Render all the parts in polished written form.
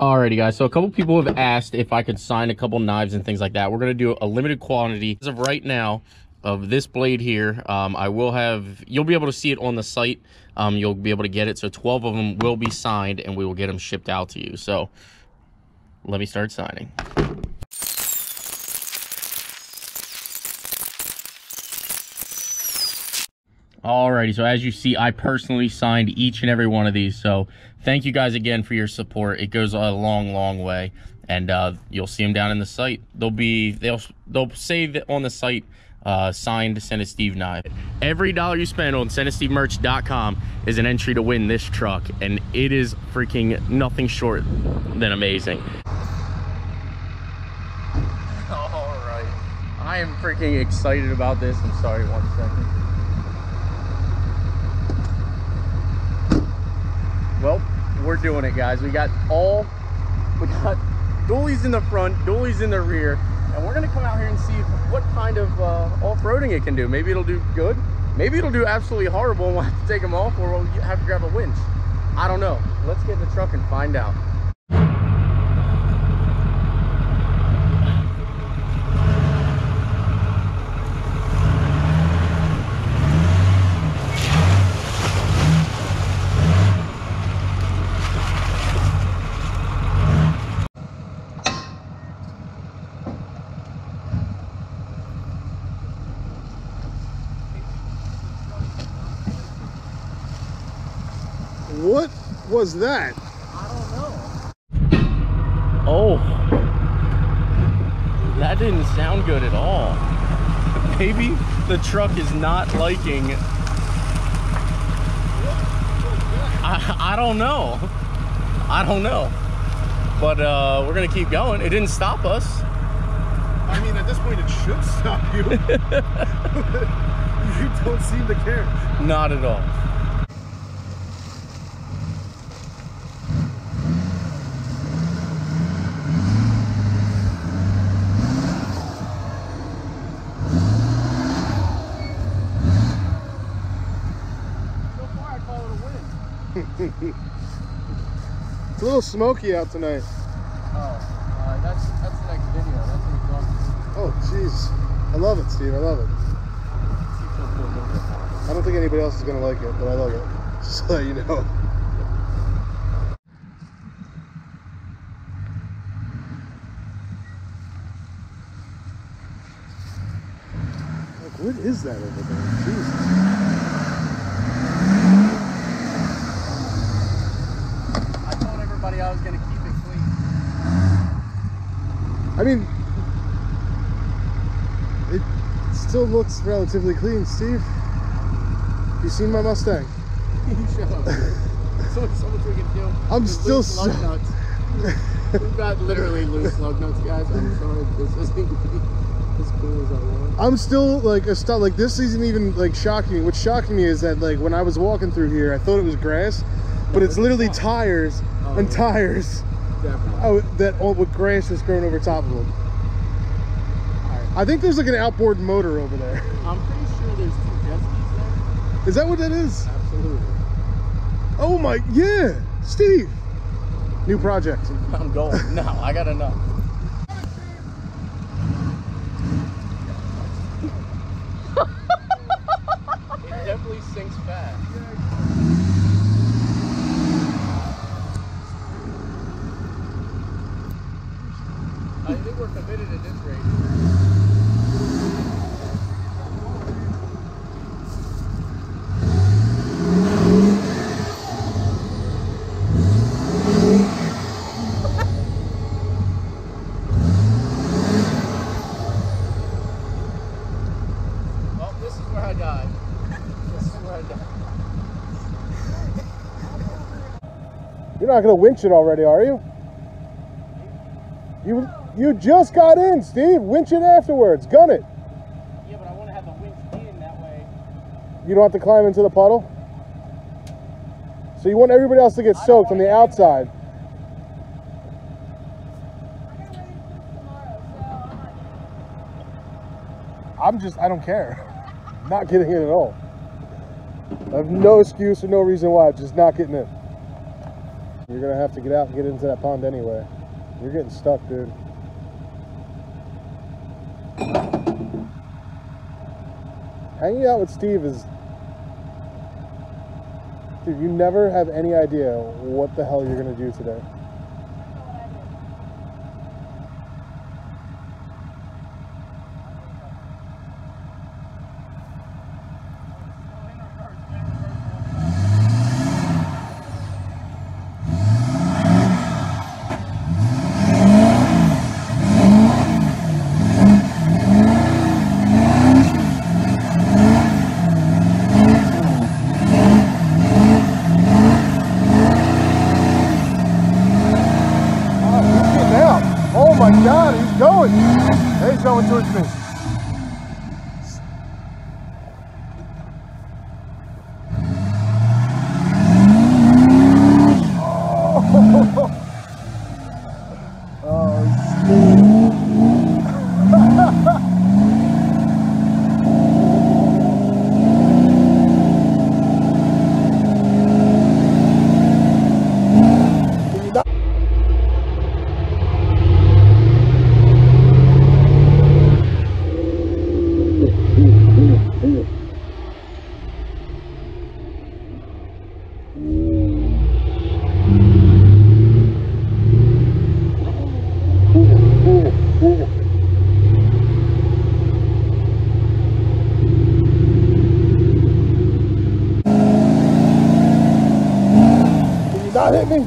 Alrighty guys, so a couple people have asked if I could sign a couple knives and things like that. We're going to do a limited quantity as of right now of this blade here. You'll be able to see it on the site. You'll be able to get it. So 12 of them will be signed and we will get them shipped out to you. So let me start signing. Alrighty, so as you see, I personally signed each and every one of these. So thank you guys again for your support. It goes a long way, and you'll see them down in the site. They'll say that on the site, signed Send a Steve knife. Every dollar you spend on sendasteve.com is an entry to win this truck, and it is freaking nothing short than amazing. All right, I am freaking excited about this. I'm sorry, 1 second. Well, we're doing it, guys. We got dualies in the front, dualies in the rear, and we're gonna come out here and see what kind of off-roading it can do. Maybe it'll do good, maybe it'll do absolutely horrible and we'll have to take them off, or we'll have to grab a winch. I don't know. Let's get in the truck and find out. What was that? I don't know. Oh, that didn't sound good at all. Maybe the truck is not liking. I don't know. I don't know. But we're gonna keep going. It didn't stop us. I mean, at this point, it should stop you. You don't seem to care. Not at all. It's a little smoky out tonight. Oh, that's the next video. That's what we're talking about. Oh, jeez. I love it, Steve. I love it. I don't think anybody else is going to like it, but I love it. Just to let you know. Like, what is that over there? Jesus. I was gonna keep it clean. I mean, it still looks relatively clean, Steve. You seen my Mustang? You shut up. So much we can do. I'm still lug nuts. We've got literally loose lug nuts, guys. I'm sorry, this isn't gonna be as cool as I want. I'm still like like this isn't even like shocking me. What's shocking me is that like when I was walking through here, I thought it was grass, but it's literally tires. And tires. Definitely. With grass that's growing over top of them. Right. I think there's like an outboard motor over there. I'm pretty sure there's 2 jet skis there. Is that what that is? Absolutely. Oh my, yeah, Steve. New project. I'm going. No, I got enough. It definitely sinks fast. I think we're committed at this rate. Well, this is where I died. This is where I died. You're not gonna winch it already, are you? You just got in, Steve. Winch it afterwards. Gun it. Yeah, but I want to have the winch in that way. You don't have to climb into the puddle? So you want everybody else to get soaked on the outside. I don't care. Not getting in at all. I have no excuse or no reason why, just not getting in. You're gonna have to get out and get into that pond anyway. You're getting stuck, dude. Hanging out with Steve is... Dude, you never have any idea what the hell you're gonna do today. God, he's going. He's going towards me. Not hit me.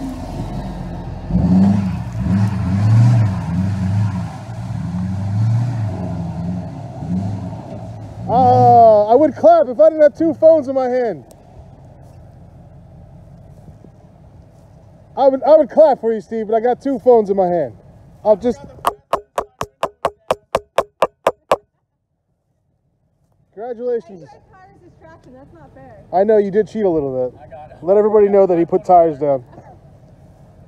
I would clap if I didn't have two phones in my hand. I would clap for you, Steve, but I got two phones in my hand. I'll just... Congratulations. Tires distraction, that's not fair. I know you did cheat a little bit. I got it. Let everybody know that he put tires down.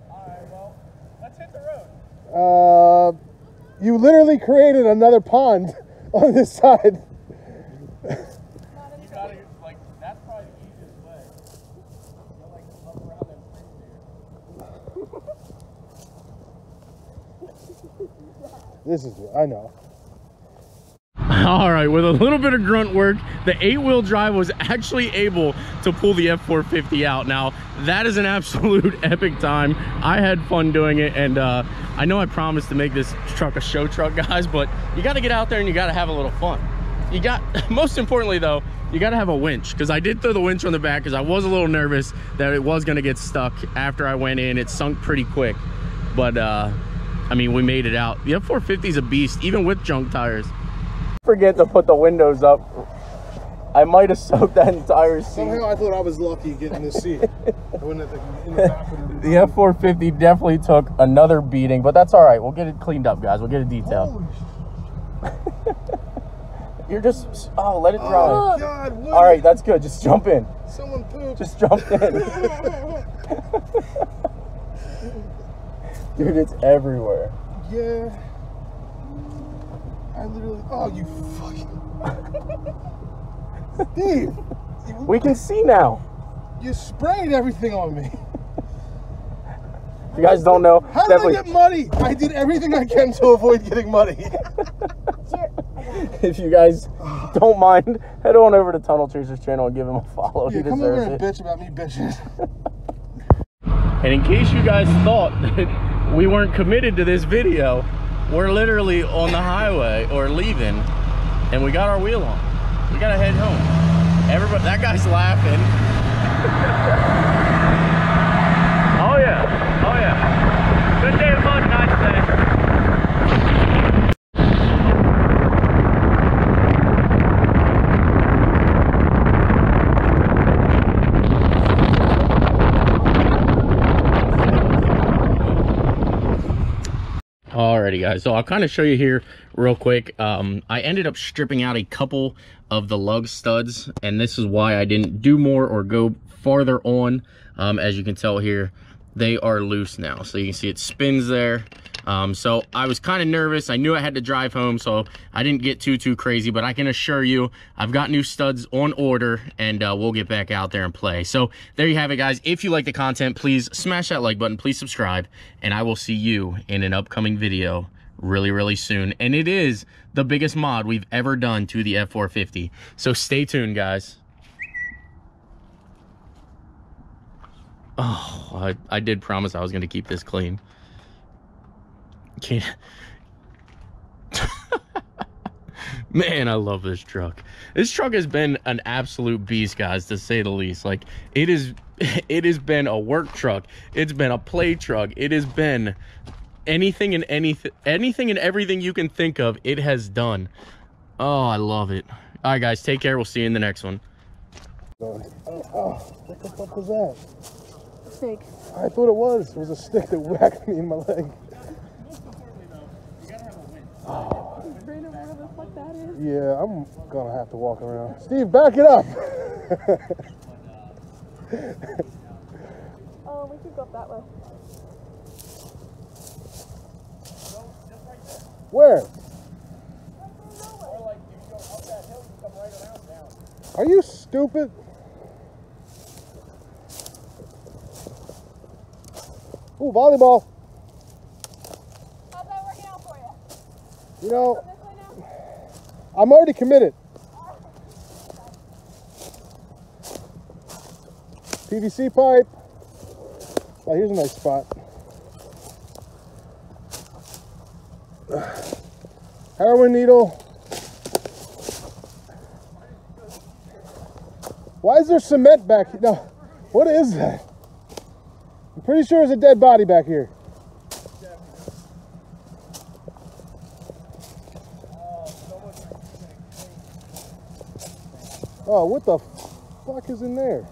Alright, well, let's hit the road. You literally created another pond on this side. You gotta, like, that's probably the easiest way. You'll, like, up around them trees here. This is, I know. All right, with a little bit of grunt work, the 8-wheel drive was actually able to pull the F450 out. Now, that is an absolute epic time. I had fun doing it, and I know I promised to make this truck a show truck, guys, but you got to get out there and you got to have a little fun. You got, most importantly though, you got to have a winch, because I did throw the winch on the back because I was a little nervous that it was going to get stuck after I went in. It sunk pretty quick, but I mean, we made it out. The F450 is a beast, even with junk tires. Forget to put the windows up. I might have soaked that entire seat. Somehow I thought I was lucky getting this seat. I went in the back of the F450 definitely took another beating, but that's all right. We'll get it cleaned up, guys. We'll get it detailed. You're just, oh, let it dry. Oh, God, all right, that's good. Just jump in. Someone pooped. Just jump in. Dude, it's everywhere. Yeah. I literally, oh, you fucking... Steve! We can see now. You sprayed everything on me. If you guys don't know, how did I get muddy? I did everything I can to avoid getting muddy. If you guys don't mind, head on over to Tunnel Chaser's channel and give him a follow. Yeah, he come over deserves and it. bitch about me bitching. And in case you guys thought that we weren't committed to this video, we're literally on the highway or leaving, and we got our wheel on. We gotta head home. Everybody, that guy's laughing. Oh yeah, oh yeah. Good day of fun, nice day. Alrighty guys, so I'll kind of show you here real quick. I ended up stripping out a couple of the lug studs, and this is why I didn't do more or go farther on. As you can tell here, they are loose now, so you can see it spins there. So I was kind of nervous. I knew I had to drive home, so I didn't get too crazy, but I can assure you I've got new studs on order, and we'll get back out there and play. So there you have it, guys. If you like the content, please smash that like button, please subscribe, and I will see you in an upcoming video really soon. And it is the biggest mod we've ever done to the F450, so stay tuned, guys. Oh, I did promise I was going to keep this clean. Can't. Man, I love this truck. This truck has been an absolute beast, guys, to say the least. Like, it has been a work truck. It's been a play truck. It has been anything and everything you can think of, it has done. Oh, I love it. All right, guys, take care. We'll see you in the next one. Oh, what the fuck was that? Stick. I thought it was a stick that whacked me in my leg. Oh. Brandon, where the fuck that is? Yeah, I'm gonna have to walk around. Steve, back it up! Oh, we could go up that way. Where? Are you stupid? Ooh, volleyball. How's that working out for you? You know, I'm already committed. PVC pipe. Oh, here's a nice spot. Heroin needle. Why is there cement back here? No, what is that? I'm pretty sure there's a dead body back here. Oh, what the fuck is in there?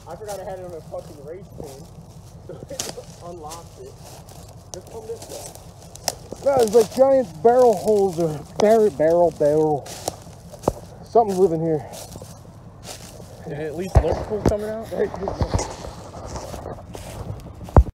I forgot I had it on a fucking race pin, so it unlocked it. Just come this way. No, there's like giant barrel holes or barrel. Something's living here. Did it at least look cool coming out?